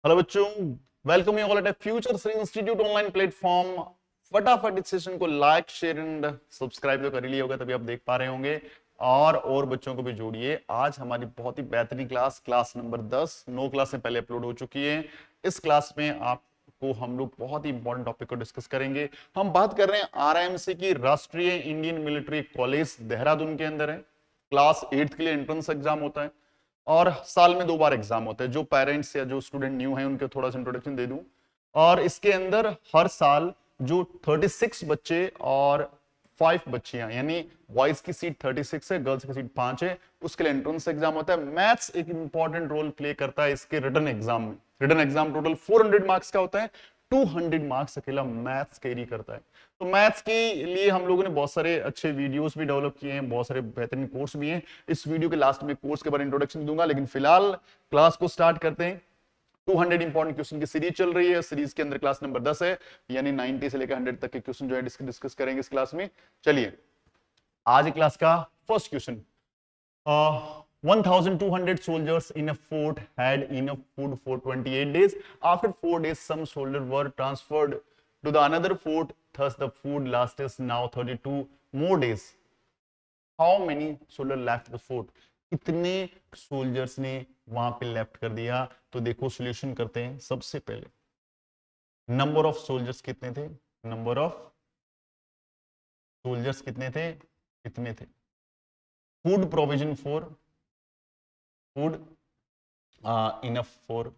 Hello बच्चों, welcome you all at future series institute online platform. फटाफट इस session को लाइक शेयर एंड सब्सक्राइब तो कर ही लिया होगा, तभी आप देख पा रहे होंगे। और बच्चों को भी जोड़िए। आज हमारी बहुत ही बेहतरीन क्लास नंबर 10 9 क्लासें पहले अपलोड हो चुकी है। इस क्लास में आपको हम लोग बहुत ही इंपॉर्टेंट टॉपिक को डिस्कस करेंगे। हम बात कर रहे हैं आरआईएमसी की, राष्ट्रीय इंडियन मिलिट्री कॉलेज देहरादून के अंदर है। क्लास 8 के लिए एंट्रेंस एग्जाम होता है और साल में 2 बार एग्जाम होते हैं। जो पेरेंट्स या जो स्टूडेंट न्यू हैं उनके थोड़ा सा इंट्रोडक्शन दे दूं। और इसके अंदर हर साल जो 36 बच्चे और 5 बच्चियां, यानी बॉयज की सीट 36 है, गर्ल्स की सीट 5 है, उसके लिए एंट्रेंस एग्जाम होता है। मैथ्स एक इंपॉर्टेंट रोल प्ले करता है इसके रिटन एग्जाम में। रिटन एग्जाम टोटल 400 मार्क्स का होता है। 200 मार्क्स अकेला मैथ्स कैरी करता है। तो मैथ्स के लिए हम लोगों ने बहुत सारे अच्छे वीडियोस भी डेवलप किए हैं, बहुत सारे बेहतरीन कोर्स भी हैं। इस वीडियो के लास्ट में कोर्स के बारे में इंट्रोडक्शन दूंगा, लेकिन फिलहाल क्लास को स्टार्ट करते हैं। 200 इंपॉर्टेंट क्वेश्चन की सीरीज चल रही है। सीरीज के अंदर क्लास नंबर 10 है, यानी 90 से लेकर 100 तक के क्वेश्चन जो है डिस्कस करेंगे इस क्लास में। चलिए, आज क्लास का first question. 1,200 soldiers in a fort had enough food for 28 days. After 4 days, some soldiers were transferred to the another fort. Thus, the food lasts now 32 more days. How many soldiers left the fort? कितने soldiers ने वहां पे left कर दिया? तो देखो, solution करते हैं। सबसे पहले नंबर ऑफ सोल्जर्स कितने थे? नंबर ऑफ सोल्जर्स कितने थे? कितने थे? Food provision for, food enough for,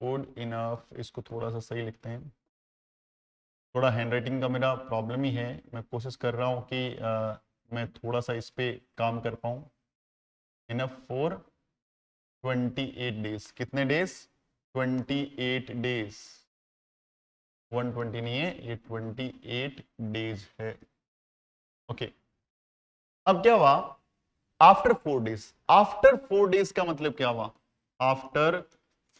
food enough. इसको थोड़ा सा सही लिखते हैं। थोड़ा हैंडराइटिंग का मेरा प्रॉब्लम ही है, मैं कोशिश कर रहा हूँ कि मैं थोड़ा सा इस पे काम कर पाऊँ। Enough for 28 days. कितने डेज? 28 डेज। 120 नहीं है, ये 28 डेज है। ओके, अब क्या हुआ? After 4 days. आफ्टर 4 डेज का मतलब क्या हुआ? आफ्टर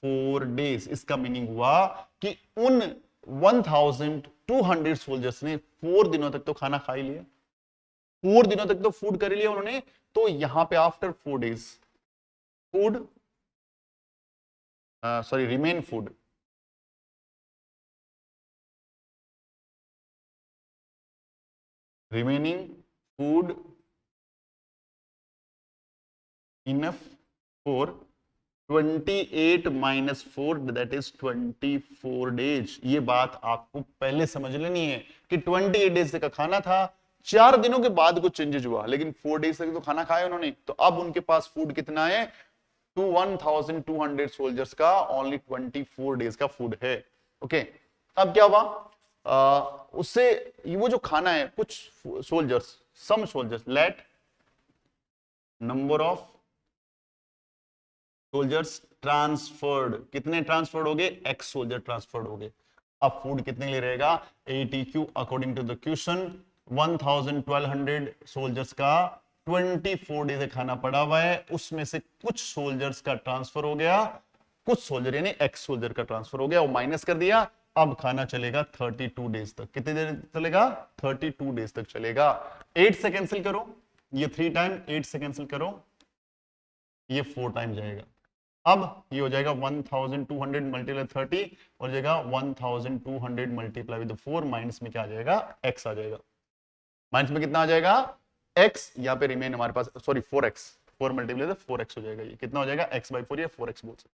4 डेज इसका मीनिंग हुआ कि उन 1,200 सोल्जर्स ने 4 दिनों तक तो खाना खा ही लिया, 4 दिनों तक तो फूड कर लिया उन्होंने। तो यहां पे after 4 days food, sorry, remain food, remaining food enough for 28 minus 4, that is 24 days. ये बात आपको पहले समझ लेनी है कि 28 डेज का खाना था, 4 दिनों के बाद कुछ चेंजेस हुआ, लेकिन 4 डेज तक तो खाना खाया उन्होंने। तो अब उनके पास फूड कितना है? 1,200 सोल्जर्स का ओनली 24 डेज का फूड है। ओके, अब क्या हुआ? उससे वो जो खाना है, कुछ soldiers, some soldiers, let number of soldiers transferred. कितने ट्रांसफर्ड हो गए? एक्स सोल्जर ट्रांसफर्ड हो गए। अब फूड कितने के लिए रहेगा? ATQ according to the question 1,200 soldiers का 24 डेज खाना पड़ा हुआ है, उसमें से कुछ सोल्जर्स का ट्रांसफर हो गया, कुछ सोल्जर यानी एक्स सोल्जर का ट्रांसफर हो गया, वो माइनस कर दिया। अब खाना चलेगा 32 डेज तक। कितने देर चलेगा? 32 डेज तक चलेगा। 8 से कैंसिल करो, ये 3 टाइम, 8 से कैंसिल करो, ये 4 टाइम जाएगा। अब ये हो जाएगा 1,200 मल्टीप्लाई 30 और जाएगा 1,200 मल्टीप्लाई विद 4, माइनस में क्या आ जाएगा? एक्स आ जाएगा। माइनस में कितना आ जाएगा? एक्स। यहाँ पे रिमेन हमारे पास, सॉरी 4x, 4 मल्टीप्लाई 4x हो जाएगा। ये कितना हो जाएगा? x/4, ये 4x बोल सकते।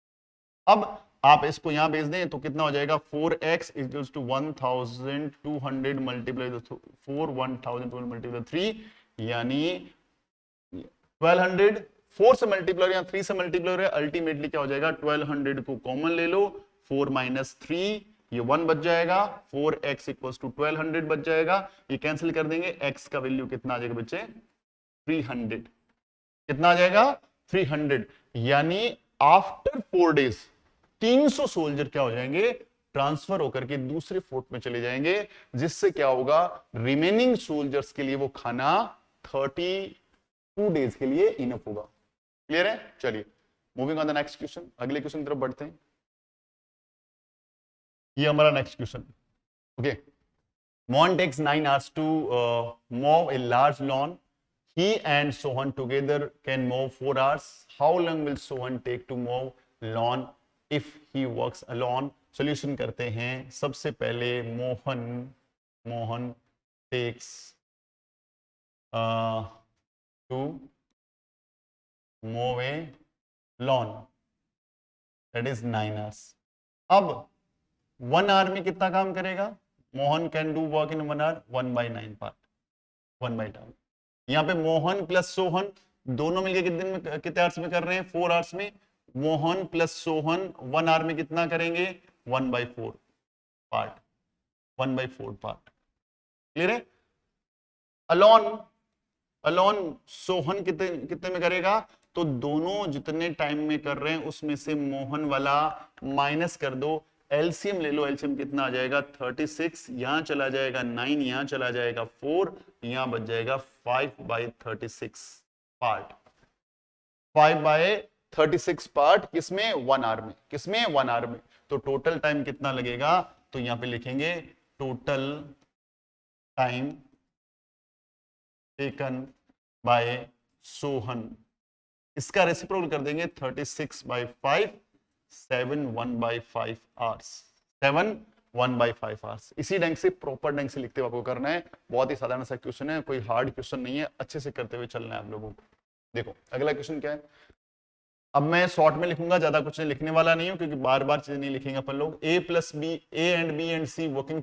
अब आप इसको यहां भेज दें तो कितना हो जाएगा? 4x equals to 1,200 multiply 4, 1,200 multiply 3, यानी 1200। 4 से मल्टीप्लाई या 3 से मल्टीप्लाई हो रहा है, अल्टीमेटली क्या हो जाएगा? 1200 को कॉमन ले लो, 4 माइनस 3, ये 1 बच जाएगा, 4x इक्वल्स टू 1200 बच जाएगा। ये कैंसिल कर देंगे, x का वैल्यू कितना आ जाएगा बच्चे? 300। कितना आ जाएगा? 300। यानी आफ्टर 4 डेज 300 सोल्जर क्या हो जाएंगे? ट्रांसफर होकर के दूसरे फोर्ट में चले जाएंगे, जिससे क्या होगा? रिमेनिंग सोल्जर्स के लिए वो खाना 32 डेज के लिए इनफ होगा। क्लियर है? चलिए, moving on the next question. अगले क्वेश्चन की तरफ बढ़ते हैं। ये हमारा next question. Okay, Mon takes 9 hours to mow a large lawn. He and Sohan together can mow 4 hours. How long will Sohan take to mow lawn if he works alone. Solution करते हैं। सबसे पहले Mohan takes 2 mow a lawn, that is 9 hours। अब 1 hour में कितना काम करेगा? Mohan can do work in 1 hour 1/9 part, 1/9। यहाँ पे मोहन प्लस सोहन दोनों मिलके कितने दिन में, कितने आवर्स में कर रहे हैं? 4 आवर्स में। मोहन प्लस सोहन 1 hour में कितना करेंगे? 1/4 पार्ट, 1/4 पार्ट। क्लियर है? अलोन सोहन कितने में करेगा? तो दोनों जितने टाइम में कर रहे हैं उसमें से मोहन वाला माइनस कर दो। एलसीएम ले लो। एलसीएम कितना आ जाएगा? 36। यहां चला जाएगा 9, यहां चला जाएगा 4, यहां बच जाएगा 5/36 पार्ट। 5/36 पार्ट किसमें? 1 hour में। किसमें? 1 hour में। तो टोटल टाइम कितना लगेगा? तो यहां पे लिखेंगे total time taken bye Sohan. इसका रेसिप्रोकल कर देंगे 36/5, 7 1/5 आवर्स, 7 1/5 आवर्स। इसी ढंग से प्रॉपर ढंग से लिखते हुए आपको करना है। बहुत ही साधारण सा क्वेश्चन है, कोई हार्ड क्वेश्चन नहीं है, अच्छे से करते हुए चलना है आप लोगों को। देखो अगला क्वेश्चन क्या है। अब मैं शॉर्ट में लिखूंगा, ज्यादा कुछ लिखने वाला नहीं हूं क्योंकि बार बार चीजें नहीं लिखेंगे अपन लोग। A and B and C working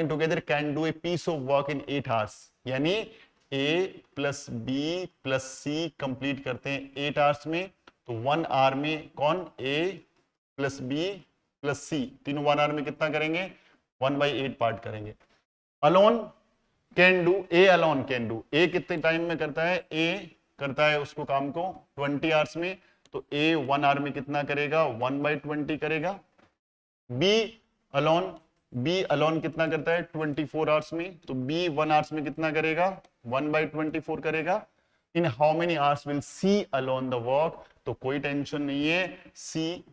together can do a piece of work in 8 hours। यानी A plus B plus C complete करते हैं 8 hours में। तो 1 hour में कौन? A plus B plus C तीनों 1 hour में कितना करेंगे? 1/8 पार्ट करेंगे। Alone can do, A alone can do, A कितने टाइम में करता है? ए करता है उसको काम को 20 hours में। तो ए 1 hour में कितना करेगा? 1/20 करेगा। बी अलोन कितना करता है? 24 hours में। तो बी 1 hours में कितना करेगा? 1/24 करेगा। In how many hours will C alone the work? तो कोई टेंशन नहीं है, सी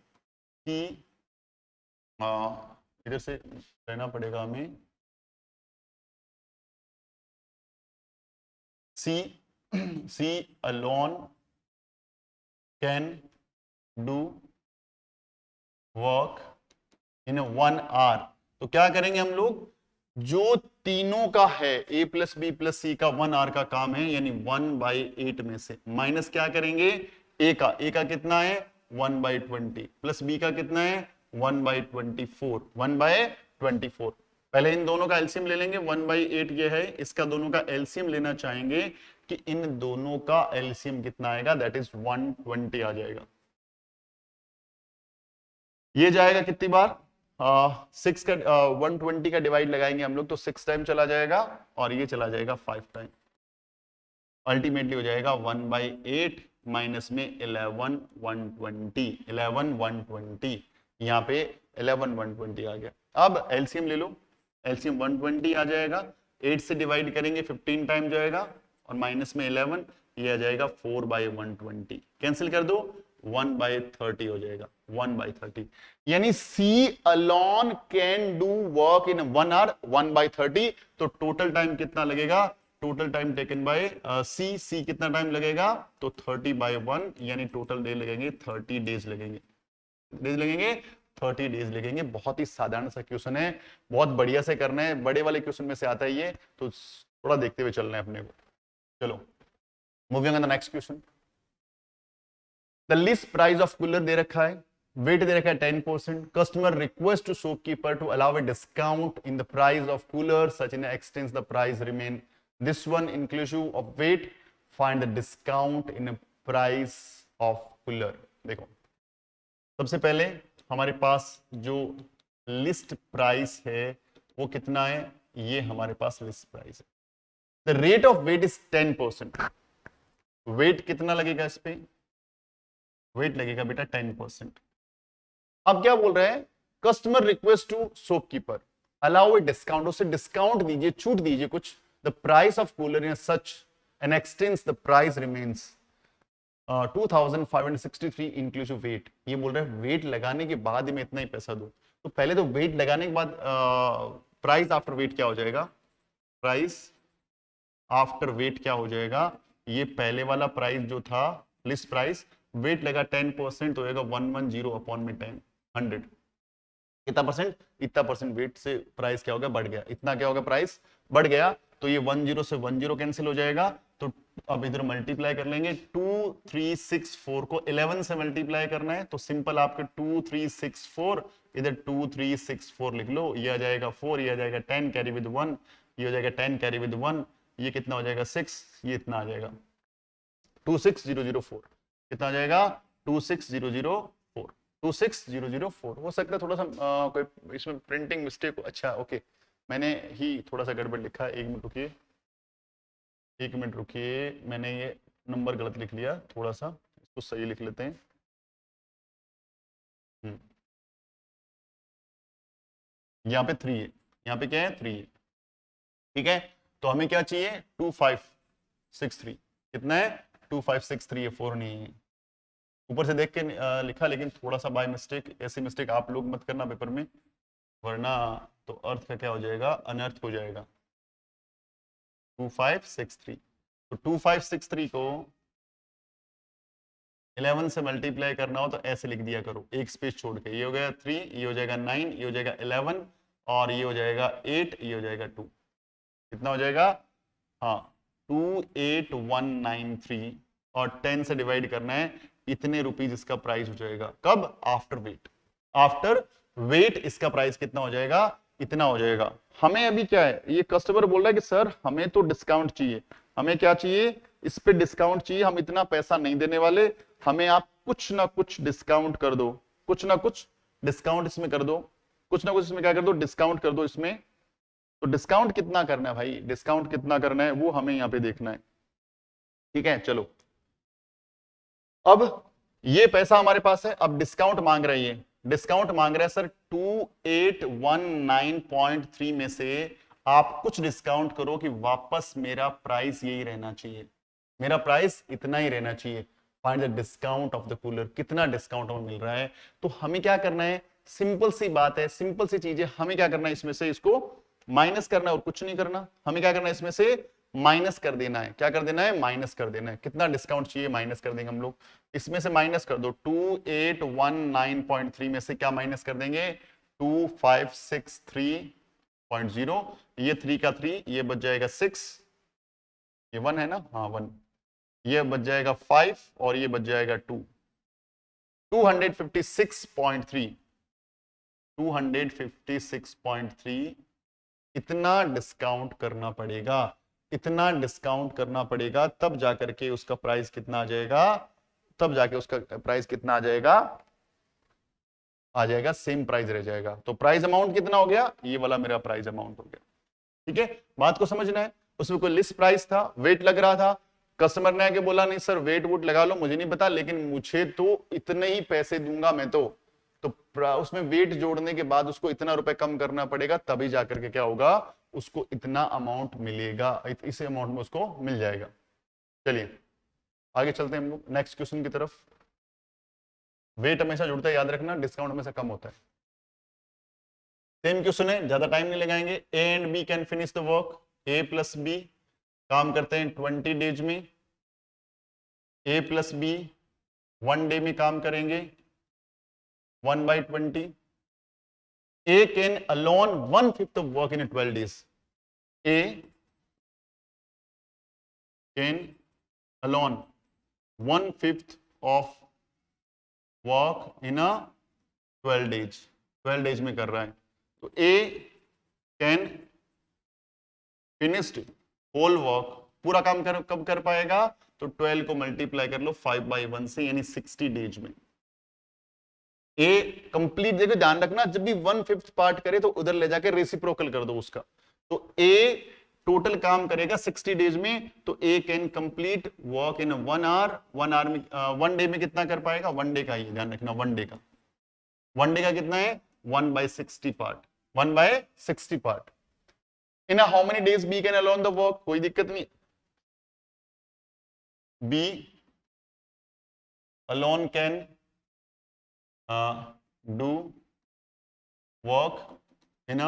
की इधर से रहना पड़ेगा हमें। C alone can do work in 1 hour। तो क्या करेंगे हम लोग? जो तीनों का है a प्लस बी प्लस सी का 1 hour का काम है, यानी 1/8 में से माइनस क्या करेंगे? a का कितना है? 1/20 प्लस b का कितना है? 1/24, 1/24। पहले इन दोनों का एलसीएम ले लेंगे। 1/8 ये है, इसका दोनों का एलसीएम लेना चाहेंगे कि इन दोनों का एलसीएम कितना आएगा? दैट इज 120 आ जाएगा। ये जाएगा कितनी बार? 6 का 120 का डिवाइड लगाएंगे हम लोग तो 6 टाइम चला जाएगा और ये चला जाएगा 5 टाइम। अल्टीमेटली हो जाएगा 1/8 माइनस में 11 120 यहाँ पे 11 120 आ गया। अब एलसीएम ले लो। एलसीएम 120 आ जाएगा। 8 से डिवाइड करेंगे 15 टाइम जाएगा और माइनस में 11 ये आ जाएगा 4/120। कैंसिल कर दो 1/30 हो जाएगा। 1/30 यानी C alone can do work in 1 hour 1/30। तो टोटल टाइम कितना लगेगा? Total time taken by C कितना टाइम लगेगा? तो 30/1 यानी टोटल डे लगेंगे 30 डेज लगेंगे। 30 डेज लगेंगे। बहुत ही साधारण सा क्वेश्चन है, बहुत बढ़िया से करना है। बड़े वाले क्वेश्चन में से आता है ये, तो थोड़ा देखते हुए चलना है अपने को। चलो moving on the next question. The list price of cooler दे रखा है, वेट दे रखा है 10%। Customer request to shopkeeper to allow a discount in the price of cooler such in extents the price remain this one inclusive of VAT. Find the discount in price of cooler. देखो सबसे पहले हमारे पास जो list price है वो कितना है? ये हमारे पास लिस्ट प्राइस है। The rate of VAT is 10%। VAT कितना लगेगा इस पे? वेट लगेगा बेटा 10%। अब क्या बोल रहे हैं? Customer request to shopkeeper allow a discount, उसे डिस्काउंट दीजिए, छूट दीजिए कुछ। The price of cooler in such an extents the price remains 2563 inclusive VAT. ये बोल रहे हैं वेट लगाने के बाद में इतना ही पैसा दो। तो पहले तो वेट लगाने के बाद प्राइस आफ्टर वेट क्या हो जाएगा? प्राइस आफ्टर वेट क्या हो जाएगा? ये पहले वाला प्राइस जो था लिस्ट प्राइस वेट लगा 10% तो होगा 110 अपॉन में 10 100 कितना परसेंट, इतना परसेंट वेट से प्राइस क्या हो गया, बढ़ गया। इतना क्या होगा, प्राइस बढ़ गया। तो ये 10 से 10 कैंसिल हो जाएगा। तो अब इधर मल्टीप्लाई कर लेंगे, 2364 को 11 से मल्टीप्लाई करना है तो सिंपल आपके 2364 इधर 2364 लिख लो, ये आ जाएगा 4, ये आ जाएगा 10 कैरी विद 1, ये हो जाएगा 10 कैरी विद 1, ये कितना हो जाएगा 6, ये इतना आ जाएगा 26004। कितना आ जाएगा 26004, 26004। हो सकता है थोड़ा सा कोई इसमें प्रिंटिंग मिस्टेक हो। अच्छा ओके, मैंने ही थोड़ा सा गड़बड़ लिखा, 1 मिनट रुकिए, 1 मिनट रुकिए, मैंने ये नंबर गलत लिख लिया, थोड़ा सा इसको सही लिख लेते हैं। यहाँ पे 3 है, यहाँ पे क्या है 3 है, ठीक है। तो हमें क्या चाहिए 2563, कितना है 2563 है, 4 नहीं है। ऊपर से देख के लिखा, लेकिन थोड़ा सा बाय मिस्टेक, ऐसी मिस्टेक आप लोग मत करना पेपर में, वरना तो अर्थ का क्या हो जाएगा, अनर्थ हो जाएगा। 2563, तो 2563 को 11 से मल्टीप्लाई करना हो तो ऐसे लिख दिया करो, एक स्पेस छोड़ के। ये हो गया 3, ये हो जाएगा 9, ये हो जाएगा 11 और ये हो जाएगा 8, ये हो जाएगा 2। कितना हो जाएगा, हाँ 28193 और 10 से डिवाइड करना है, इतने रुपीज इसका प्राइस हो जाएगा। कब, आफ्टर वेट, आफ्टर वेट इसका प्राइस कितना हो जाएगा, इतना हो जाएगा। हमें अभी क्या है, ये कस्टमर बोल रहा है कि सर हमें तो डिस्काउंट चाहिए, हमें क्या चाहिए, इस पे डिस्काउंट चाहिए, हम इतना पैसा नहीं देने वाले, हमें आप कुछ ना कुछ डिस्काउंट कर दो, कुछ ना कुछ डिस्काउंट इसमें कर दो, कुछ ना कुछ इसमें क्या कर दो, डिस्काउंट कर दो इसमें। तो डिस्काउंट कितना करना है भाई, डिस्काउंट कितना करना है वो हमें यहाँ पे देखना है, ठीक है। चलो अब ये पैसा हमारे पास है, अब डिस्काउंट मांग रही है, डिस्काउंट मांग रहा है सर 2819.3 में से आप कुछ डिस्काउंट करो कि वापस मेरा प्राइस यही रहना चाहिए, मेरा प्राइस इतना ही रहना चाहिए। Find the discount of the cooler, कितना डिस्काउंट हमें मिल रहा है। तो हमें क्या करना है, सिंपल सी बात है, सिंपल सी चीज है, हमें क्या करना है, इसमें से इसको माइनस करना है और कुछ नहीं करना। हमें क्या करना है, इसमें से माइनस कर देना है, क्या कर देना है, माइनस कर देना है। कितना डिस्काउंट चाहिए, माइनस कर देंगे हम लोग, इसमें से माइनस कर दो, 2819.3 में से क्या माइनस कर देंगे, 2563.0, ये 3 का 3, ये बच जाएगा 6, ये 1 है ना, हाँ 1, ये बच जाएगा 5 और ये बच जाएगा 2, 256.3, 256.3 इतना डिस्काउंट करना पड़ेगा, इतना डिस्काउंट करना पड़ेगा, तब जाकर के उसका प्राइस कितना आ जाएगा, तब जाके उसका प्राइस कितना आ जाएगा सेम प्राइस रह जाएगा। तो प्राइस अमाउंट कितना हो गया, ये वाला मेरा प्राइस अमाउंट हो गया, ठीक है। बात को समझना है, उसमें कोई लिस्ट प्राइस था, वेट लग रहा था, कस्टमर ने आके बोला नहीं सर वेट वूट लगा लो, मुझे नहीं पता, लेकिन मुझे तो इतने ही पैसे दूंगा मैं तो उसमें वेट जोड़ने के बाद उसको इतना रुपए कम करना पड़ेगा, तभी जाकर के क्या होगा, उसको इतना अमाउंट मिलेगा, इस अमाउंट में उसको मिल जाएगा। चलिए आगे चलते हैं हम लोग नेक्स्ट क्वेश्चन की तरफ। वेट हमेशा जुड़ता है, याद रखना, डिस्काउंट हमेशा कम होता है। सेम क्वेश्चन है, ज्यादा टाइम नहीं लगाएंगे। A and B can finish the work, A plus B काम करते हैं 20 डेज में, ए प्लस बी 1 डे में काम करेंगे 1/20। A can alone 1/5 of work in 12 days. A can alone 1/5 of work in a 12 days. 12 days में कर रहा है, तो A can finished whole work, पूरा काम कब कर पाएगा, तो 12 को मल्टीप्लाई कर लो 5/1 से, यानी 60 डेज में। ए कंप्लीट, देखो ध्यान रखना, जब भी 1/5 पार्ट करे तो उधर ले जाके रेसिप्रोकल कर दो उसका। तो ए टोटल काम करेगा 60 डेज में, तो A can complete work in 1 hour, 1 hour में 1 डे में कितना कर पाएगा, 1 डे का ही ध्यान रखना, 1 डे का, 1 डे का कितना है 1/60 part, 1/60 part. In how many days B can alone the work, कोई दिक्कत नहीं, B alone can do work in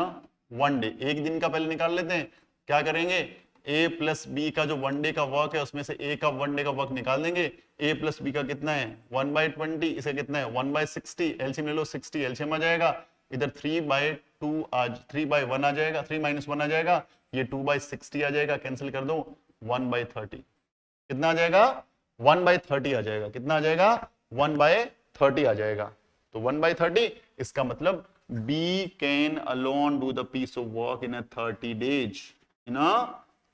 1 day. एक दिन का पहले निकाल लेते हैं, क्या करेंगे ए प्लस बी का जो वनडे का वर्क है उसमें से ए का वनडे का वर्क निकाल देंगे। ए प्लस बी का कितना है 1/20, इसका कितना है 1/60, एलसीएम ले लो 60 एलसीएम आ जाएगा। इधर 3/2 आज 3/1 आ जाएगा, 3 - 1 आ जाएगा, ये 2/60 आ जाएगा, कैंसिल कर दो 1/30। कितना आ जाएगा 1/30 आ जाएगा। कितना आ जाएगा 1/30 आ जाएगा। तो 1/30 इसका मतलब B can alone do the piece of work in a 30 days, in a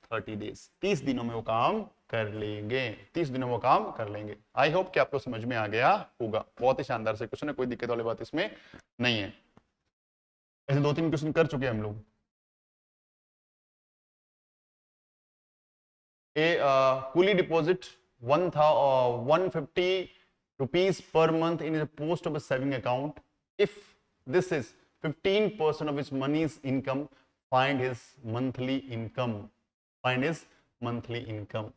30 days। 30 दिनों में वो काम कर लेंगे, 30 दिनों में वो काम कर लेंगे। आई होप कि आपको समझ में आ गया होगा। बहुत ही शानदार से क्वेश्चन है, कोई दिक्कत वाली बात इसमें नहीं है। ऐसे 2-3 क्वेश्चन कर चुके हैं हम लोग। Coolie deposit 150 rupees per month in a post office saving account. If this is 15% of his money's income, find his monthly income. Find his monthly income.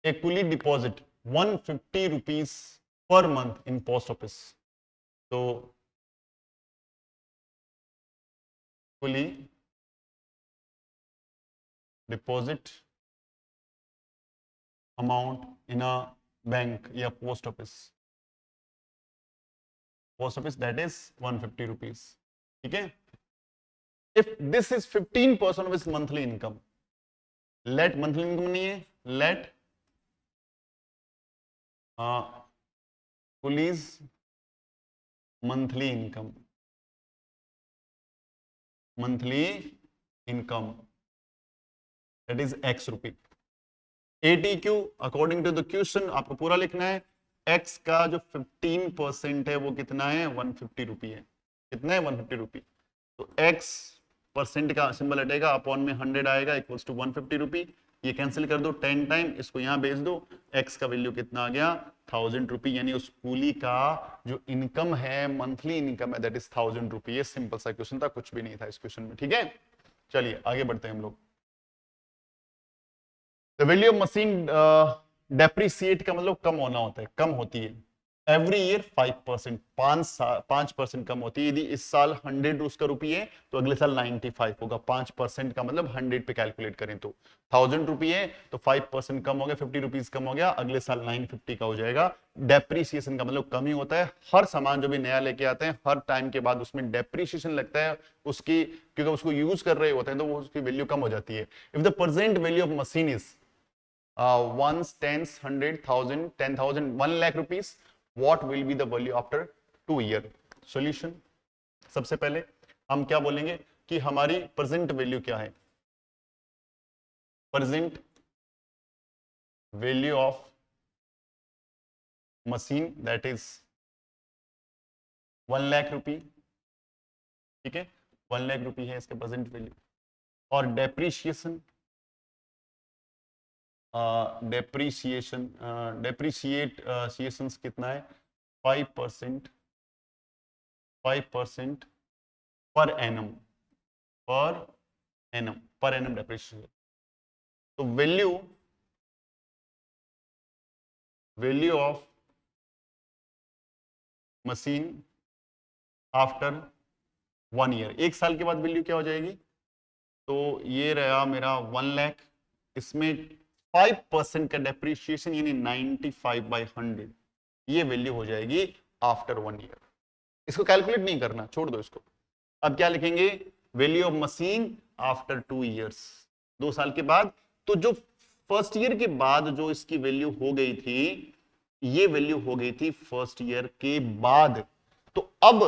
A coolie deposit 150 rupees per month in post office. So coolie deposit amount in a bank या post office that is 150 rupees। ठीक है। If this is 15% of his monthly income, let monthly income नहीं है, let coolie's monthly income that is X rupee। ATQ according to the question आपको पूरा लिखना है। X का जो 15% है वो कितना है 150 रुपी है। कितना है 150 रुपी। तो X परसेंट का सिंबल हटेगा, अपॉन में 100 आएगा, इक्वल्स टू 150 रुपी। ये कैंसिल कर दो 10 टाइम, इसको यहाँ भेज दो। X का वैल्यू कितना आ गया 1000 रुपी, यानी उस कूली का जो इनकम है मंथली इनकम है दैट इज 1000 रुपी। ये सिंपल सा क्वेश्चन था, कुछ भी नहीं था इस क्वेश्चन में। ठीक है, चलिए आगे बढ़ते हैं हम लोग। The value of machine depreciate का मतलब कम होना होता है, कम होती है। एवरी ईयर 5%, 5% कम होती है। यदि इस साल 100 उसका रुपये है तो अगले साल 95 होगा। 5% का मतलब 100 पे कैलकुलेट करें तो 1000 रुपये है तो 5% कम हो गया, 50 रुपीज कम हो गया, अगले साल 950 का हो जाएगा। डेप्रीसिएशन का मतलब कमी होता है। हर सामान जो भी नया लेके आते हैं हर टाइम के बाद उसमें डेप्रीसिएशन लगता है उसकी, क्योंकि उसको यूज कर रहे होते हैं तो वो उसकी वैल्यू कम हो जाती है। If the present value of machine is ones, tens, 100, 1000, 10,000, 1 lakh rupees, what will be the value after 2 year? Solution, सबसे पहले हम क्या बोलेंगे कि हमारी प्रेजेंट वैल्यू क्या है। Present value of machine that is 1 lakh rupee. ठीक है, 1 लाख रुपी है इसका प्रेजेंट वैल्यू। और डेप्रीशिएशन डेप्रीशिएशन कितना है 5% पर एनम डेप्रीशिएशन। तो value of machine after 1 year, 1 साल के बाद वैल्यू क्या हो जाएगी। तो ये रहा मेरा 1 लाख, इसमें 5% का डेप्रीशिएशन यानी 95/100, ये वैल्यू हो जाएगी आफ्टर 1 ईयर। इसको कैलकुलेट नहीं करना, छोड़ दो इसको। अब क्या लिखेंगे value of machine after 2 years, 2 साल के बाद। तो जो फर्स्ट ईयर के बाद जो इसकी वैल्यू हो गई थी, ये वैल्यु हो गई थी फर्स्ट ईयर के बाद। तो अब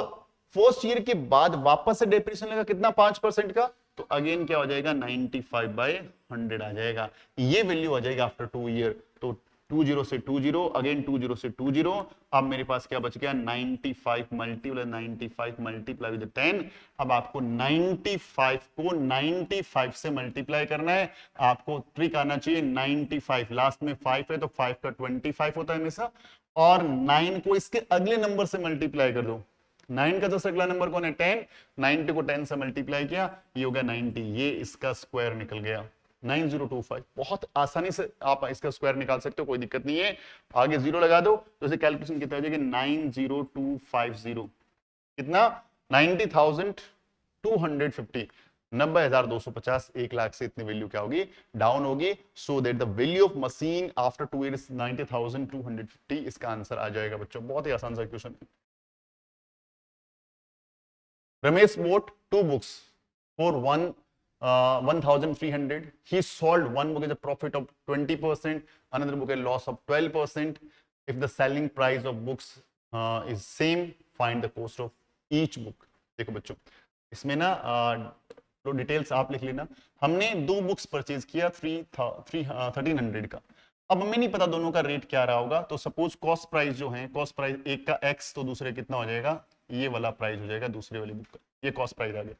फर्स्ट ईयर के बाद वापस से डेप्रिसिएशन लगा कितना 5% का, तो अगेन क्या हो जाएगा 95/100 आ जाएगा। ये वैल्यू आ जाएगा आफ्टर 2 ईयर। तो 20 से 20 अगेन 20 से 20। अब मेरे पास क्या बच गया 95 मल्टीप्लाई विद 10। अब आपको 95 को 95 से मल्टीप्लाई करना है। आपको ट्रिक आना चाहिए 95 लास्ट में 5 है तो 5 का 25 होता है हमेशा, और 9 को इसके अगले नंबर से मल्टीप्लाई कर दो। 9 का जस्ट अगला नंबर कौन है 10, 90 को 10 से मल्टीप्लाई किया, ये हो गया 90, ये इसका स्क्वायर निकल गया 9025। बहुत आसानी से आप इसका स्क्वायर निकाल सकते हो, कोई दिक्कत नहीं है। आगे जीरो लगा दो तो इसे कैलकुलेशन कितना हो जाएगा 90250, कितना 90,250, 90,250, 1 लाख से इतनी वैल्यू क्या होगी, डाउन होगी। So that the value of machine after 2 years 90,250, इसका आंसर आ जाएगा बच्चों। बहुत ही आसान सा question. Ramesh bought 2 books for 1,300. He sold one book at a profit of 20%, another book at a loss of 12%. If the selling price of books is same, find the cost of each book. देखो बच्चों, इसमें ना तो details आप लिख लेना। हमने 2 books purchase किया 1300 का। अब हमें नहीं पता दोनों का रेट क्या रहा होगा, तो सपोज कॉस्ट प्राइस जो है, कॉस्ट प्राइस एक का x, तो दूसरे कितना हो जाएगा, ये वाला प्राइस हो जाएगा दूसरे वाली बुक का, ये कॉस्ट प्राइस आ गया।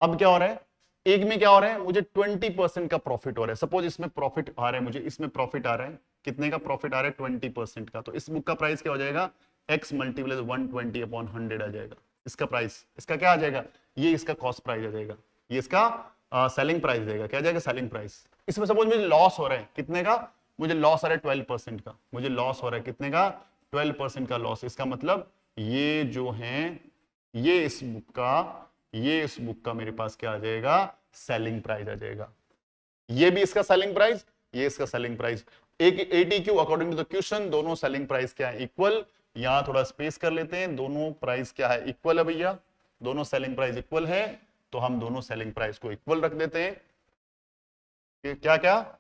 अब क्या हो रहा है, एक में क्या हो रहा है, मुझे 20% का प्रॉफिट हो रहा है। सपोज इसमें प्रॉफिट आ रहा है, मुझे इसमें प्रॉफिट आ रहा है, कितने का प्रॉफिट आ रहा है, 20% का। तो इस बुक का प्राइस क्या हो जाएगा, x मल्टीप्लाई 120/100 आ जाएगा। इसका प्राइस, इसका क्या आ जाएगा, ये इसका कॉस्ट प्राइस आ जाएगा, ये इसका सेलिंग प्राइस जाएगा, क्या जाएगा, सेलिंग प्राइस। इसमें सपोज मुझे लॉस हो रहा है, कितने का, मुझे लॉस आ रहा है 12% का, मुझे लॉस हो रहा है कितने का, 12% का लॉस। इसका मतलब ये जो है, ये इस बुक का मेरे पास क्या आ जाएगा, सेलिंग प्राइस आ जाएगा। ये भी इसका सेलिंग प्राइस, ये इसका सेलिंग प्राइस। एक ATQ according to the question दोनों सेलिंग प्राइस क्या है, इक्वल। यहां थोड़ा स्पेस कर लेते हैं, दोनों प्राइस क्या है, इक्वल है भैया, दोनों सेलिंग प्राइस इक्वल है, तो हम दोनों सेलिंग प्राइस को इक्वल रख देते हैं। क्या क्या,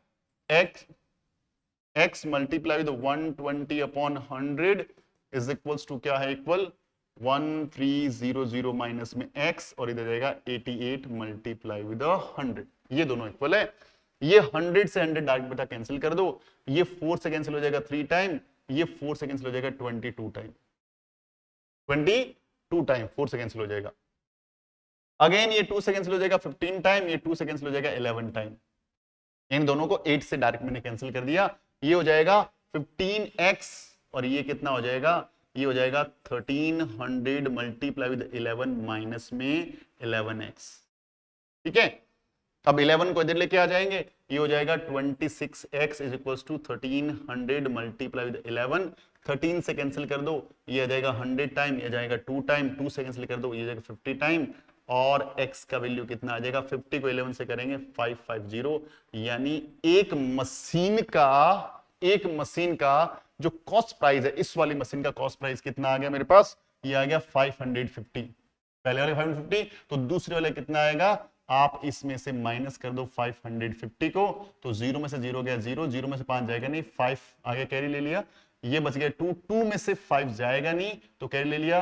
x multiply with 120/100 is equals to क्या है, इक्वल 1300 माइनस में x, और इधर जाएगा 88 मल्टीप्लाई विद 100, ये दोनों इक्वल है। ये 100 से 100 डायरेक्ट बेटा कैंसिल कर दो, ये 4 से कैंसिल हो जाएगा 3 टाइम, ये 4 से कैंसिल हो जाएगा 22 टाइम, 22 टाइम 4 से कैंसिल हो जाएगा। अगेन ये 2 से कैंसिल हो जाएगा 15 टाइम, ये 2 से कैंसिल हो जाएगा 11 टाइम। इन दोनों को 8 से डायरेक्ट मैंने कैंसिल कर दिया, ये हो जाएगा 15x, और ये कितना हो जाएगा, ये हो जाएगा 1300 मल्टीप्लाई विद 11 माइनस में 11x। ठीक है, अब 11 को इधर लेके आ जाएंगे, ये हो जाएगा 26x is equals to 1300 multiply with 11। 13 से कैंसिल कर दो, ये आ जाएगा 100 टाइम, ये जाएगा 2 टाइम, 2 से कैंसिल कर दो, ये जाएगा 50 टाइम, और x का वैल्यू कितना आ जाएगा, 50 को 11 से करेंगे 550, यानी एक मशीन का जो कॉस्ट प्राइस है, इस वाली मशीन का कॉस्ट प्राइस कितना आ गया मेरे पास, ये आ गया 550। पहले वाले 550, तो दूसरे वाले कितना आएगा, आप इसमें से माइनस कर दो 550 को, तो 0 में से 0 गया 0, 0 में से 5 जाएगा नहीं, 5 आगे कैरी ले लिया, ये बच गया 2, 2 में से 5 जाएगा नहीं, तो कैरी ले लिया,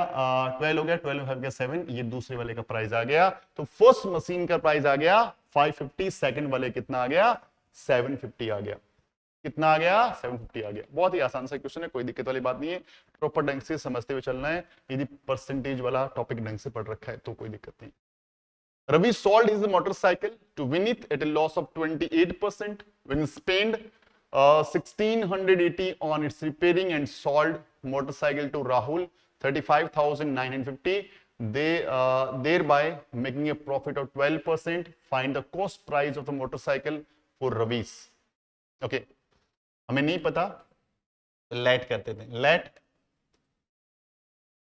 12 हो गया, 12 में 5 गया 7, ये दूसरे वाले का प्राइस आ गया। तो फर्स्ट मशीन का प्राइस आ गया 550, सेकंड वाले कितना आ गया, 750 आ गया। कितना आ गया, 750 आ गया। बहुत ही आसान सा क्वेश्चन है, कोई दिक्कत वाली बात नहीं है, प्रॉपर ढंग से समझते हुए चलना है। यदि परसेंटेज वाला टॉपिक ढंग से पढ़ रखा है तो कोई दिक्कत नहीं। Ravi sold his motorcycle to Vinith at a loss of 28% when spent 1680 on its repairing, and sold motorcycle to Rahul 35,950, thereby making a profit of 12%. Find the cost price of the motorcycle for Ravi's. Okay, हमें नहीं पता, late करते थे, late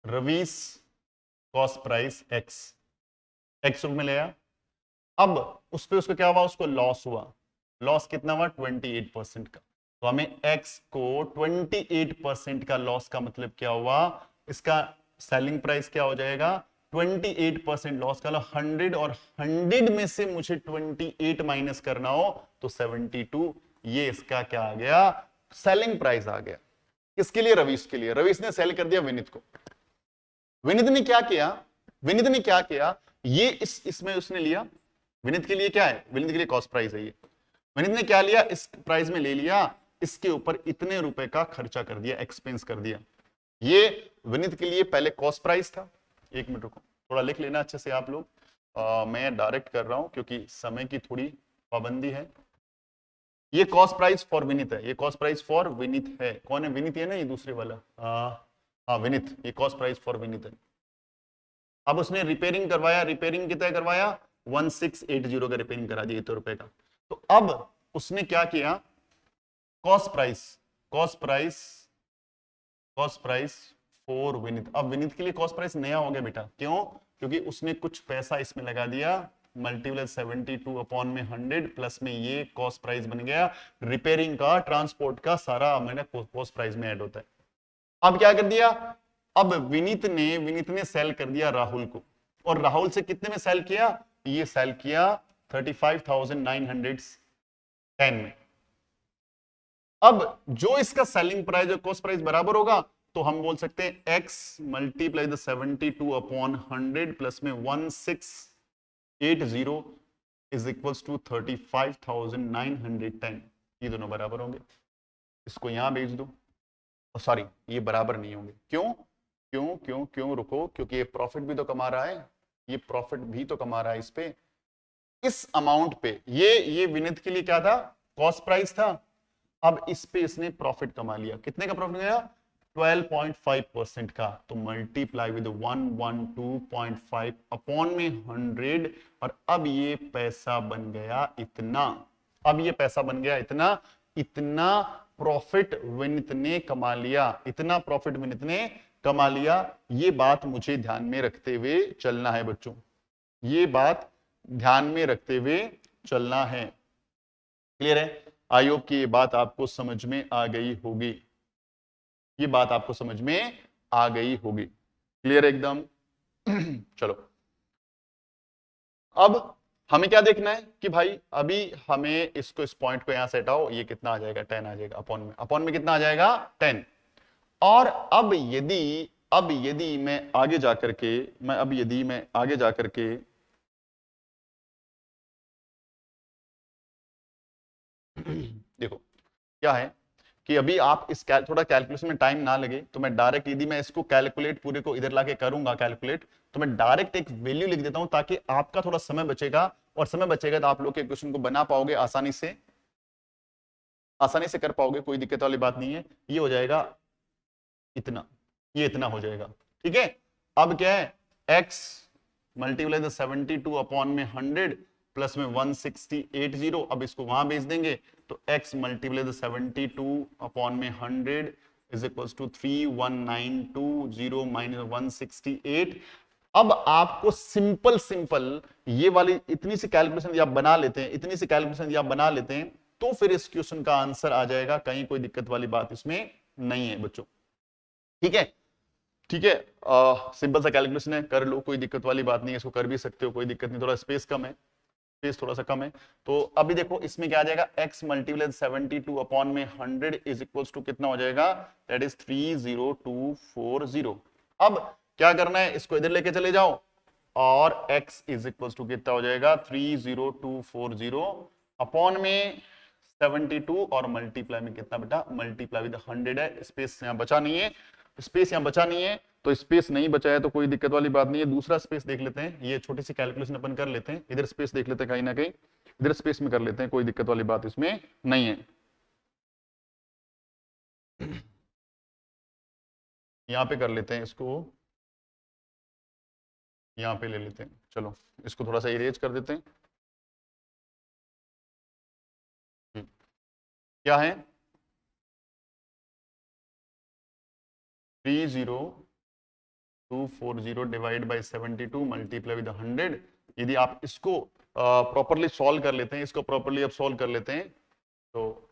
Ravi's cost price x रूप में लिया। अब उस पे उसको क्या हुआ, उसको लॉस हुआ, लॉस कितना हुआ, 28% का। तो हमें x को 28% का लॉस का मतलब क्या हुआ, इसका सेलिंग प्राइस क्या हो जाएगा, 28% लॉस का, 100, और 100 में से मुझे 28 माइनस करना हो तो 72, ये इसका क्या आ गया, सेलिंग प्राइस आ गया। किसके लिए, रवीश के लिए। रवीश ने सेल कर दिया विनीत को। विनीत ने क्या किया, ये इसमें उसने लिया, विनीत के लिए क्या है, विनीत के लिए कॉस्ट प्राइस है ये, विनीत ने क्या लिया, इस प्राइस में ले लिया, इसके ऊपर इतने रुपए का खर्चा कर दिया, एक्सपेंस कर दिया। ये विनीत के लिए पहले कॉस्ट प्राइस था। एक मिनट रुको, थोड़ा लिख लेना अच्छे से आप लोग, मैं डायरेक्ट कर रहा हूं क्योंकि समय की थोड़ी पाबंदी है। ये कॉस्ट प्राइस फॉर विनीत है, ये कॉस्ट प्राइस फॉर विनीत है। कौन है, विनीत है ना, ये दूसरे वाला, हाँ विनीत, ये कॉस्ट प्राइस फॉर विनीत है। अब उसने रिपेयरिंग करवाया, रिपेयरिंग कितना करवाया, 1680 का रिपेयरिंग करा दिया, इतने रुपए का। तो अब उसने क्या किया, कॉस्ट प्राइस फॉर विनीत। अब विनीत के लिए कॉस्ट प्राइस नया हो गया बेटा, क्यों, क्योंकि उसने कुछ पैसा इसमें लगा दिया, मल्टीप्लाई 72 अपॉन में 100 प्लस में ये कॉस्ट प्राइस बन गया, रिपेयरिंग का, ट्रांसपोर्ट का सारा मैंने कॉस्ट प्राइस में ऐड होता है। अब क्या कर दिया, अब विनीत ने सेल कर दिया राहुल को, और राहुल से कितने में सेल किया, ये सेल किया 35,910 में। अब जो इसका सेलिंग प्राइस और कॉस्ट प्राइस बराबर होगा तो हम बोल सकते हैं x multiply the 72 upon 100 plus में 1680 इज इक्वल्स टू 35,910। ये दोनों बराबर होंगे, इसको यहां भेज दो। सॉरी, ये बराबर नहीं होंगे, क्यों क्यों क्यों क्यों, रुको, क्योंकि ये प्रॉफिट भी तो कमा रहा है, ये प्रॉफिट भी तो कमा रहा है इस पे, इस अमाउंट पे। ये विनीत के लिए क्या था, कॉस्ट प्राइस था। अब इस पे इसने प्रॉफिट कमा लिया, कितने का प्रॉफिट गया, 12.5% का, तो मल्टीप्लाई विद 112.5 अपॉन में 100, और अब ये पैसा बन गया इतना, अब ये पैसा बन गया इतना, इतना प्रॉफिट विनीत ने कमा लिया, इतना प्रॉफिट विनीत ने कमा लिया। ये बात मुझे ध्यान में रखते हुए चलना है बच्चों, ये बात ध्यान में रखते हुए चलना है। क्लियर है? आई होप कि ये बात आपको समझ में आ गई होगी, ये बात आपको समझ में आ गई होगी। क्लियर एकदम? चलो, अब हमें क्या देखना है कि भाई अभी हमें इसको, इस पॉइंट को यहां से हटाओ, ये कितना आ जाएगा, 10 आ जाएगा अपॉन में कितना आ जाएगा, 10। और अब यदि मैं आगे जाकर के, यदि मैं आगे जाकर के देखो क्या है कि अभी आप इस थोड़ा कैलकुलेशन में टाइम ना लगे, तो मैं डायरेक्ट, यदि मैं इसको कैलकुलेट पूरे को इधर लाके करूंगा कैलकुलेट, तो मैं डायरेक्ट एक वैल्यू लिख देता हूं ताकि आपका थोड़ा समय बचेगा, और समय बचेगा तो आप लोग के क्वेश्चन को बना पाओगे आसानी से कर पाओगे, कोई दिक्कत वाली बात नहीं है। ये हो जाएगा इतना, ये इतना हो जाएगा, ठीक है। अब क्या है, x मल्टीप्लाई द 72 अपॉन में 100 प्लस में 1680, अब इसको वहां भेज देंगे तो x मल्टीप्लाई द 72 अपॉन में 100 इज इक्वल्स टू 31920 माइनस 168। अब आपको सिंपल ये वाली इतनी सी कैलकुलेशन यदि आप बना लेते हैं, इतनी सी कैलकुलेशन यदि आप बना लेते हैं, तो फिर इस क्वेश्चन का आंसर आ जाएगा, कहीं कोई दिक्कत वाली बात इसमें नहीं है बच्चों, ठीक है। ठीक है, सिंपल सा कैलकुलेशन है, कर लो, कोई दिक्कत वाली बात नहीं है, इसको कर भी सकते हो, कोई दिक्कत नहीं, थोड़ा स्पेस कम है, स्पेस थोड़ा सा कम है। तो अभी देखो इसमें क्या आ जाएगा, x मल्टीप्लाई 72 अपॉन में 100 इज इक्वल्स टू कितना हो जाएगा, दैट इज 30240। अब क्या करना है, इसको इधर लेके चले जाओ, और x इज इक्वल्स टू कितना हो जाएगा, 30240 अपॉन में 72, और मल्टीप्लाई में कितना बेटा, मल्टीप्लाई विद 100 है, स्पेस यहां बचा नहीं है, स्पेस यहां बचा नहीं है, तो स्पेस नहीं बचा है तो कोई दिक्कत वाली बात नहीं है। दूसरा स्पेस देख लेते हैं, ये छोटी सी कैलकुलेशन अपन कर लेते हैं, इधर स्पेस देख लेते हैं, कहीं ना कहीं इधर स्पेस में कर लेते हैं, कोई दिक्कत वाली बात इसमें नहीं है। यहां पे कर लेते हैं इसको, यहां पे ले लेते हैं, चलो इसको थोड़ा सा इरेज कर देते हैं। क्या है, 30240 डिवाइड बाई 72 मल्टीप्लाई विद 100। यदि आप इसको प्रॉपरली सॉल्व कर लेते हैं, इसको प्रॉपरली अब सॉल्व कर लेते हैं, तो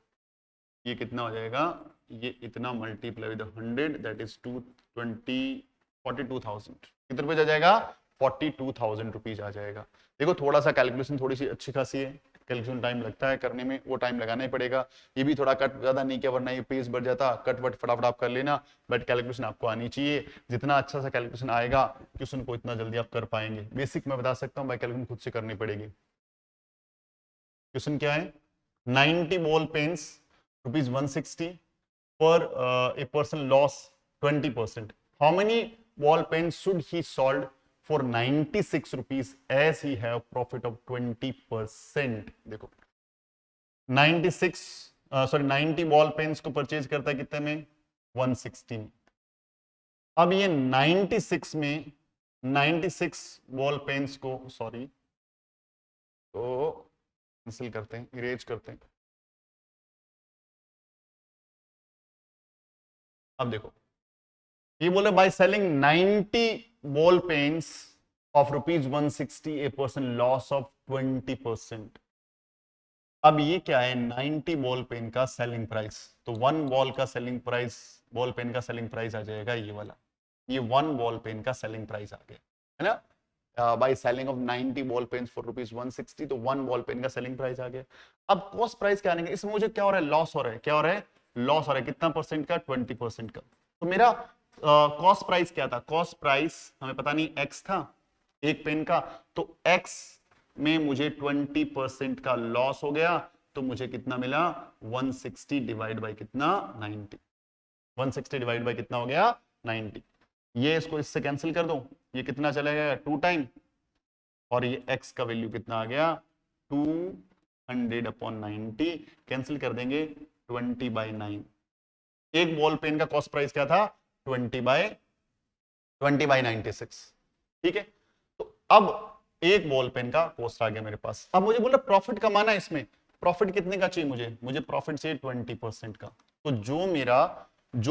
ये कितना हो जाएगा, ये इतना मल्टीप्लाई विद 100 दैट इज 42,000, कितने रुपए आ जाएगा, 42,000 रुपीज आ जाएगा। देखो थोड़ा सा कैलकुलेशन थोड़ी सी अच्छी खासी है, कैलकुलेशन टाइम लगता है करने में, वो टाइम लगाना ही पड़ेगा। ये भी थोड़ा कट ज्यादा नहीं किया, वरना ये पेज बढ़ जाता, कट वट फटाफट आप कर लेना, बट कैलकुलेशन आपको आनी चाहिए। जितना अच्छा सा कैलकुलेशन आएगा क्वेश्चन को, इतना जल्दी आप कर पाएंगे। बेसिक मैं बता सकता हूँ, भाई कैलकुलेशन खुद से करनी पड़ेगी। क्वेश्चन क्या है, 90 बॉल पेन्स रुपीज 160 पर a person loss 20%. How many ball pens should he sold for 96 rupees as he have profit of 20%? देखो 90 बॉल पेन्स को परचेज करता है कितने में, 160 में। अब ये 96 में 96 बॉल पेन्स को, सॉरी, तो कैंसिल करते हैं, इरेज करते हैं। अब देखो ये बोले by selling 90 ball pains of rupees 160 a person loss of 20%। अब ये क्या है, 90 बॉल पेन का सेलिंग प्राइस, तो वन बॉल का सेलिंग प्राइस, बॉल पेन का सेलिंग प्राइस आ जाएगा ये वाला, ये वन बॉल पेन का सेलिंग प्राइस आ गया, है ना, by selling of 90 ball pen for rupees 160, तो वन बॉल पेन का सेलिंग प्राइस आ गया। अब कॉस्ट प्राइस क्या आने, इसमें मुझे क्या हो रहा है, लॉस हो रहा है, क्या हो रहा है, लॉस हो रहा है, कितना परसेंट का, 20% का। तो मेरा कॉस्ट प्राइस क्या था, कॉस्ट प्राइस हमें पता नहीं, एक्स था एक पेन का, तो एक्स में मुझे 20% का लॉस हो गया, तो मुझे कितना मिला, 160 डिवाइड बाय कितना, 90, 160 डिवाइड बाय कितना हो गया, 90। ये इसको इससे कैंसिल कर दो, ये कितना चला गया, 2 टाइम, और ये x का वैल्यू कितना आ गया, 200/90, कैंसिल कर देंगे, 20/9। एक बॉल पेन का कॉस्ट प्राइस क्या था, 20/96, ठीक है। तो अब एक बॉल पेन का कॉस्ट आ गया मेरे पास। अब मुझे बोल रहा प्रॉफिट कमाना है, इसमें प्रॉफिट कितने का चाहिए, मुझे प्रॉफिट चाहिए 20% का। तो जो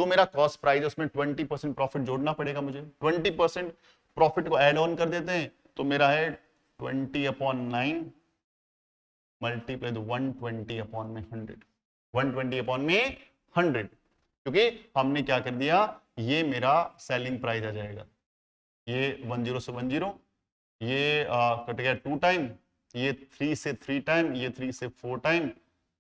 मेरा कॉस्ट प्राइस है उसमें 20% प्रॉफिट जोड़ना पड़ेगा मुझे। 20% प्रॉफिट को ऐड ऑन कर देते हैं, तो मेरा है 20/9 मल्टीप्लाई 120/100, 120/100, क्योंकि हमने क्या कर दिया, ये मेरा सेलिंग प्राइस आ जाएगा, ये 10 से 10, ये कट गया 2 टाइम, ये 3 से 3 टाइम, ये 3 से 4 टाइम,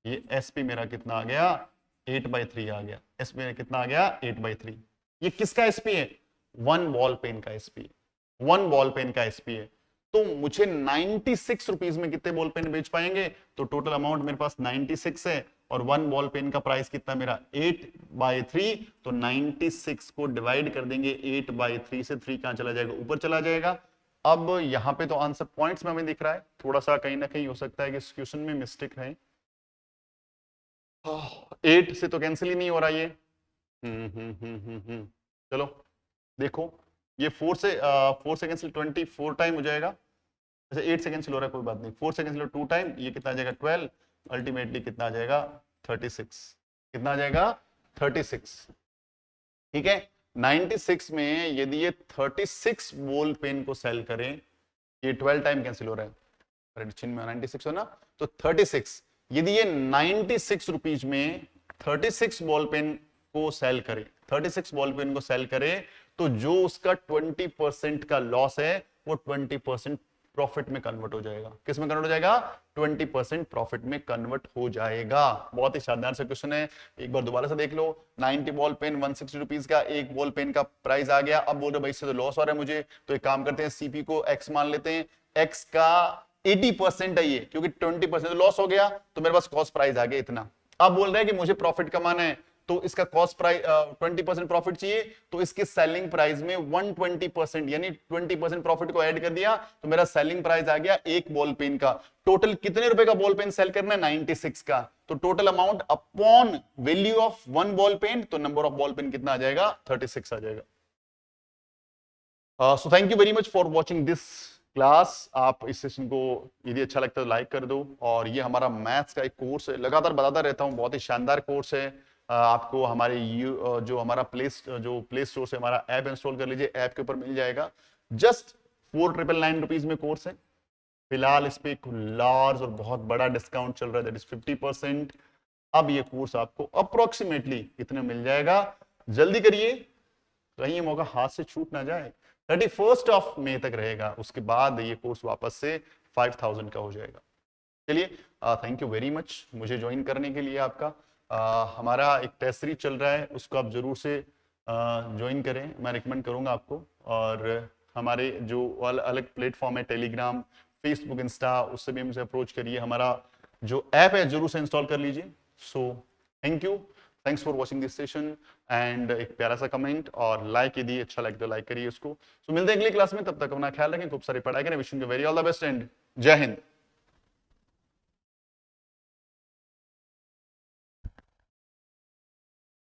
ये एसपी मेरा कितना आ गया, 8/3 आ गया, एसपी मेरा कितना आ गया, 8/3। ये किसका एसपी है, वन बॉल पेन का एसपी है, वन बॉल पेन का एसपी है। तो मुझे 96 रुपीज में कितने बॉल पेन बेच पाएंगे, तो टोटल अमाउंट मेरे पास 96 है, और वन बॉल पेन का प्राइस कितना मेरा 8/3, तो 96 को डिवाइड कर देंगे 8/3 से, 3 कहां चला जाएगा, ऊपर चला जाएगा। अब यहां पे तो आंसर पॉइंट्स में हमें दिख रहा है, थोड़ा सा कहीं ना कहीं हो सकता है कि इस क्वेश्चन में मिस्टेक है, 8 से तो कैंसिल ही नहीं हो रहा ये, चलो देखो, ये 4 से कैंसिल 24 टाइम हो जाएगा, अच्छा 8 से कैंसिल हो रहा है, कोई बात नहीं, 4 से कैंसिल 2 टाइम, ये कितना आ जाएगा 12, अल्टीमेटली कितना आ जाएगा 36, कितना आ जाएगा 36, ठीक है। 96 में यदि ये 36 बॉल पेन को सेल करें, ये 12 टाइम कैंसिल हो रहा है, एडिशन में 96 हो ना, तो 36, यदि ये 96 रुपीज में 36 बॉल पेन को सेल करे, 36 बॉल पेन को सेल करे, तो जो उसका 20% का लॉस है वो 20% प्रॉफिट में कन्वर्ट हो जाएगा, किस में कन्वर्ट हो जाएगा, 20% प्रॉफिट में कन्वर्ट हो जाएगा। बहुत ही शानदार से क्वेश्चन है, एक बार दोबारा से देख लो। 90 बॉल पेन 160 रुपीज का एक बॉल पेन का प्राइस आ गया। अब बोल रहे भाई इससे तो लॉस हो रहा है मुझे, तो एक काम करते हैं, सीपी को एक्स मान लेते हैं, एक्स का 80% है ये, क्योंकि 20% लॉस हो गया, तो मेरे पास कॉस्ट प्राइस आ गया इतना। अब बोल रहे हैं कि मुझे प्रॉफिट कमाना है, तो इसका कॉस्ट प्राइस 20% प्रॉफिट चाहिए, तो इसके सेलिंग प्राइस में 120% यानी 20% प्रॉफिट को ऐड कर दिया, तो मेरा सेलिंग प्राइस आ गया एक बॉल पेन का। टोटल कितने रुपए का बॉल पेन सेल करना है, 96 का, तो total amount upon value of one ball pen, तो नंबर ऑफ बॉल पेन कितना आ जाएगा, 36 आ जाएगा। So thank you very much for watching this class. आप इस सेशन को यदि अच्छा लगता है तो लाइक कर दो, और ये हमारा मैथ्स का एक कोर्स है, लगातार बताता रहता हूँ, बहुत ही शानदार कोर्स है। आपको हमारे जो हमारा प्ले स्टोर से हमारा ऐप इंस्टॉल कर लीजिए, ऐप के ऊपर मिल जाएगा, जस्ट 4,999 रुपीज में कोर्स है। फिलहाल इस पे एक लार्ज और बहुत बड़ा डिस्काउंट चल रहा है, दैट इज 50%। अब ये कोर्स आपको अप्रोक्सीमेटली कितने मिल जाएगा, जल्दी करिए, कहीं ये मौका हाथ से छूट ना जाए। 31 ऑफ मई तक रहेगा, उसके बाद ये कोर्स वापस से 5,000 का हो जाएगा। चलिए, थैंक यू वेरी मच मुझे ज्वाइन करने के लिए आपका। हमारा एक टेस्ट सीरीज चल रहा है, उसको आप जरूर से ज्वाइन करें, मैं रिकमेंड करूंगा आपको। और हमारे जो अलग प्लेटफॉर्म है, टेलीग्राम, फेसबुक, इंस्टा, उससे भी हमसे अप्रोच करिए। हमारा जो ऐप है जरूर से इंस्टॉल कर लीजिए। सो thank you, thanks for watching this session, and एक प्यारा सा कमेंट और लाइक यदि अच्छा लगे तो लाइक करिए उसको। सो मिलते हैं अगली क्लास में, तब तक अपना ख्याल रखें, खूब सारी पढ़ाई करें। Wishing you very all the best and जय हिंद।